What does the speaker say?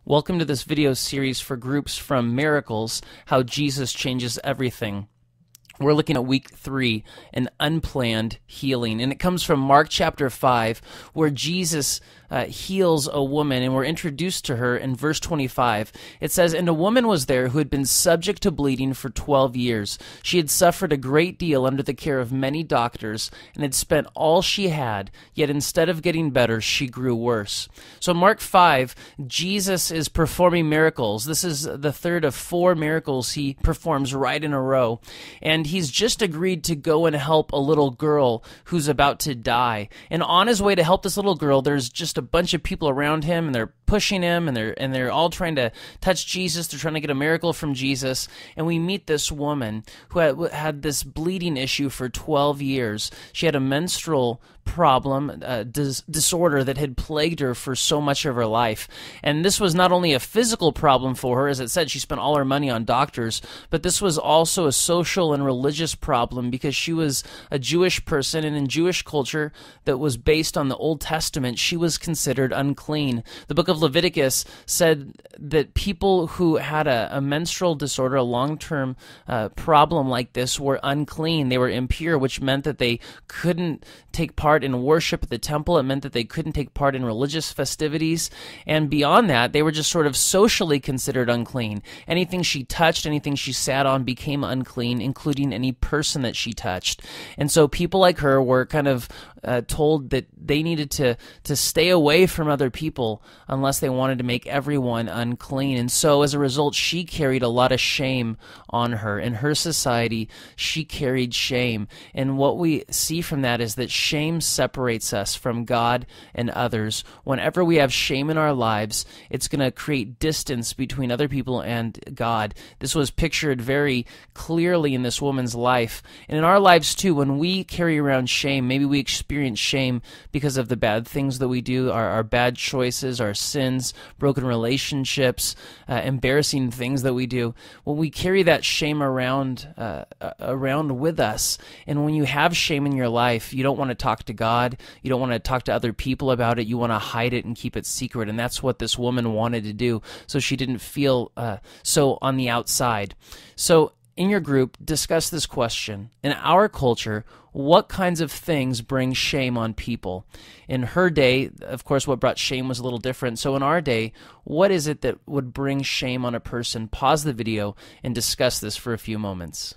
Welcome to this video series for groups from Miracles, How Jesus Changes Everything. We're looking at week 3, an unplanned healing. And it comes from Mark chapter 5, where Jesus heals a woman, and we're introduced to her in verse 25. It says, "And a woman was there who had been subject to bleeding for 12 years. She had suffered a great deal under the care of many doctors, and had spent all she had, yet instead of getting better, she grew worse." So in Mark 5, Jesus is performing miracles. This is the third of 4 miracles he performs right in a row. And he's just agreed to go and help a little girl who's about to die. And on his way to help this little girl, there's just a bunch of people around him, and they're pushing him, and they're all trying to touch Jesus. They're trying to get a miracle from Jesus. And we meet this woman who had this bleeding issue for 12 years. She had a menstrual problem, disorder that had plagued her for so much of her life. And this was not only a physical problem for her, as it said, she spent all her money on doctors, but this was also a social and religious problem because she was a Jewish person, and in Jewish culture that was based on the Old Testament, she was considered unclean. The book of Leviticus said that people who had a menstrual disorder, a long-term problem like this, were unclean. They were impure, which meant that they couldn't take part in worship at the temple. It meant that they couldn't take part in religious festivities. And beyond that, they were just sort of socially considered unclean. Anything she touched, anything she sat on became unclean, including any person that she touched. And so people like her were kind of told that they needed to stay away from other people unless they wanted to make everyone unclean. And so as a result, she carried a lot of shame on her. In her society, she carried shame. And what we see from that is that shame separates us from God and others. Whenever we have shame in our lives, it's going to create distance between other people and God. This was pictured very clearly in this woman's life. And in our lives too, when we carry around shame, maybe we experience shame because of the bad things that we do, our bad choices, our sins, broken relationships, embarrassing things that we do. When we carry that shame around with us, and when you have shame in your life, you don't want to talk to God, you don't want to talk to other people about it, you want to hide it and keep it secret, and that's what this woman wanted to do, so she didn't feel so on the outside. So in your group, discuss this question. In our culture, what kinds of things bring shame on people? In her day, of course, what brought shame was a little different. So in our day, what is it that would bring shame on a person? Pause the video and discuss this for a few moments.